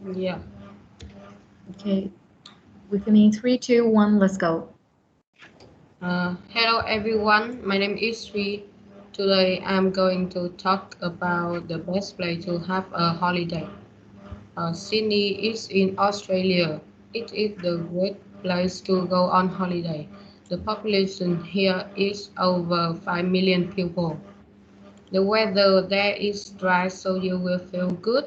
Yeah. Okay. With me, 3, 2, 1, let's go. Hello everyone, my name is Sri. Today I'm going to talk about the best place to have a holiday. Sydney is in Australia. It is the great place to go on holiday. The population here is over 5 million people. The weather there is dry so you will feel good.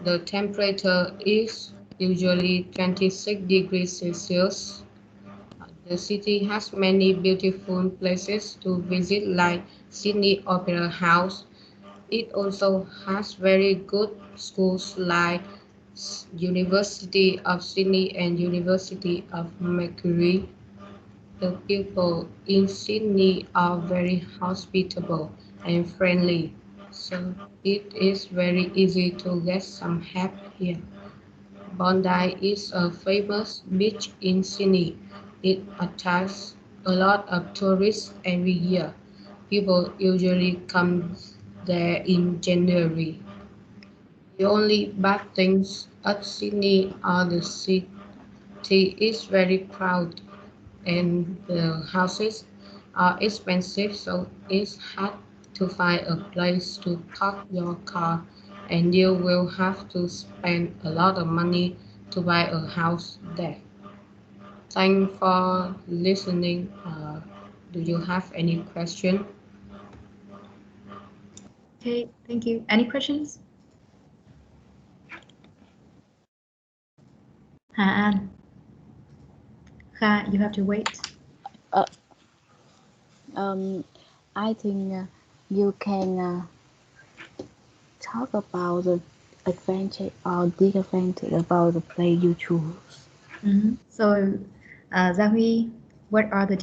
The temperature is usually 26 degrees Celsius. The city has many beautiful places to visit like Sydney Opera House. It also has very good schools like University of Sydney and University of Macquarie. The people in Sydney are very hospitable and friendly, so it is very easy to get some help here. Bondi is a famous beach in Sydney. It attracts a lot of tourists every year. People usually come there in January. The only bad things at Sydney are the city is very crowded and the houses are expensive, so it's hard to find a place to park your car, and you will have to spend a lot of money to buy a house there. Thanks for listening. Do you have any question? Okay, thank you. Any questions? Hà An. Kha, you have to wait. Uh, I think you can talk about the advantage or disadvantage about the play you choose. So, Zahwi, what are the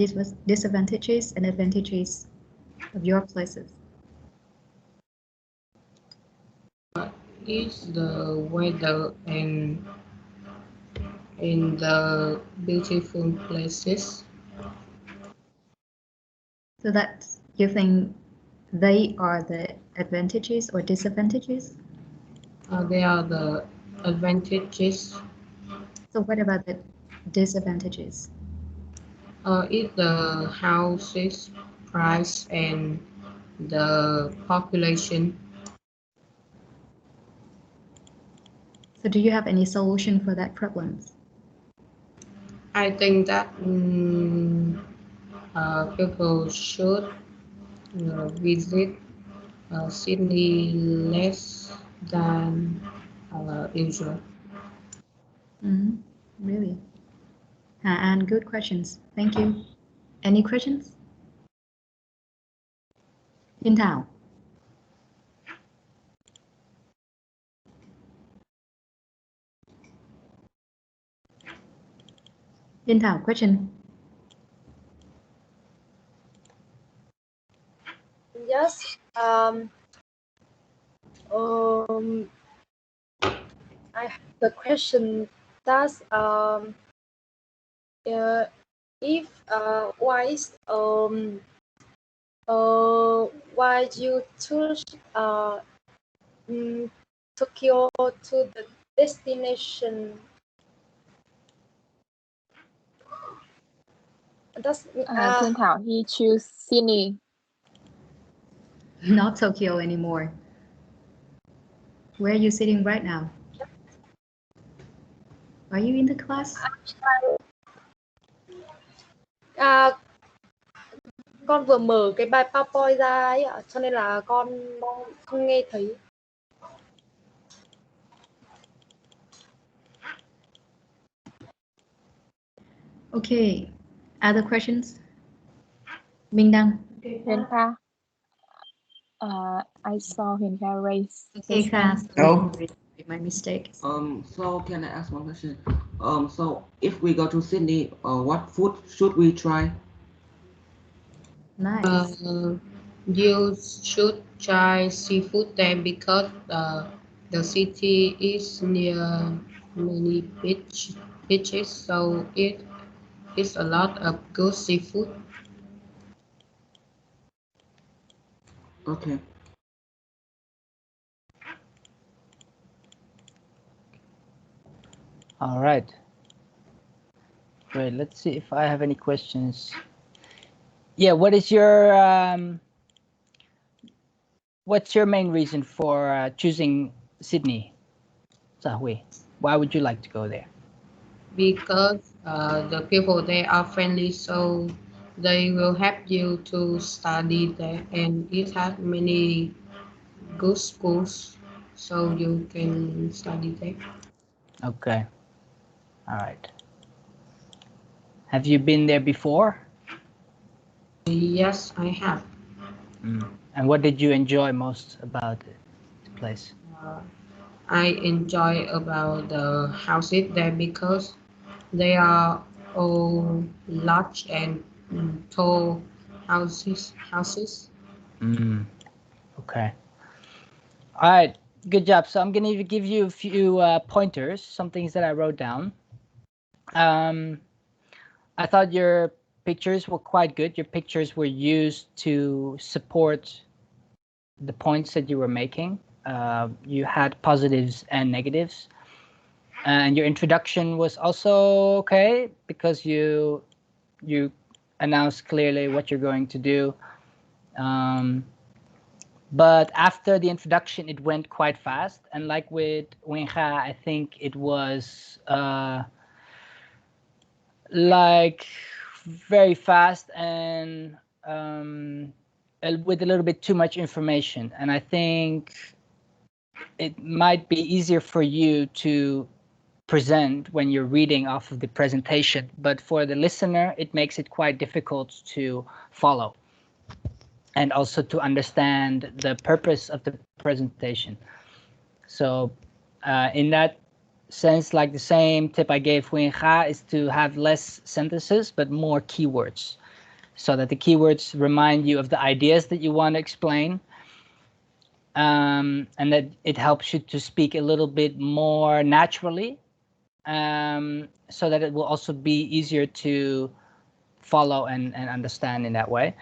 disadvantages and advantages of your places? Is the weather and in the beautiful places? So that you think they are the advantages or disadvantages? They are the advantages. So what about the disadvantages? Is the houses price and the population. So do you have any solution for that problems? I think that people should visit Sydney less than usual. Really? And good questions. Thank you. Any questions? Thiên Thảo. Thiên Thảo, question. Yes. I have the question that if why you choose Tokyo to the destination? That's Thiên Thảo, he choose Sydney. Not Tokyo anymore. Where are you sitting right now? Are you in the class? Con vừa mở cái bài PowerPoint ra ấy ạ, cho nên là con không nghe thấy. Okay. Other questions? Minh Đăng. Huyền Kha. I saw Huyền Kha raise. Okay, Kha. Oh. My mistake. So can I ask one question? So if we go to Sydney, what food should we try? Nice. You should try seafood there because the city is near many beaches, so it is a lot of good seafood. Okay. All right. Great. Let's see if I have any questions. Yeah. What's your main reason for choosing Sydney, Zahwi? Why would you like to go there? Because the people there are friendly, so they will help you to study there, and it has many good schools, so you can study there. Okay. All right. Have you been there before? Yes, I have. And what did you enjoy most about the place? Uh, I enjoy about the houses there because they are all large and tall houses. Okay. All right. Good job. So I'm going to give you a few pointers, some things that I wrote down. I thought your pictures were quite good. Your pictures were used to support the points that you were making. You had positives and negatives. And your introduction was also okay because you announced clearly what you're going to do. But after the introduction, it went quite fast. And like with Wenga, I think it was like very fast and with a little bit too much information. And I think it might be easier for you to present when you're reading off of the presentation, but for the listener, it makes it quite difficult to follow and also to understand the purpose of the presentation. So in that sense, like the same tip I gave Wenga is to have less sentences, but more keywords, so that the keywords remind you of the ideas that you want to explain. And that it helps you to speak a little bit more naturally, so that it will also be easier to follow and understand in that way.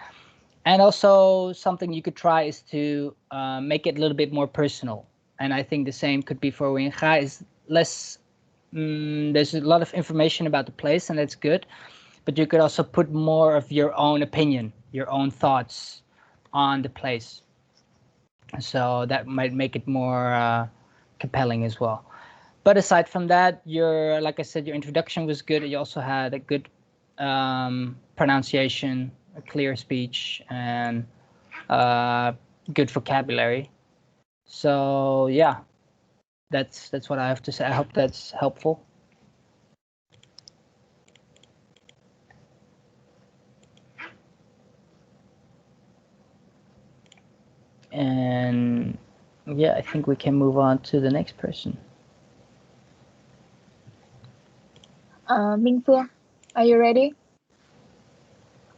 And also something you could try is to make it a little bit more personal. And I think the same could be for Wenga, is less, there's a lot of information about the place and that's good, but you could also put more of your own opinion, your own thoughts on the place. So that might make it more compelling as well. But aside from that, like I said, your introduction was good. You also had a good pronunciation, a clear speech, and good vocabulary. So yeah, that's what I have to say. I hope that's helpful. And yeah, I think we can move on to the next person. Minh Phương, are you ready?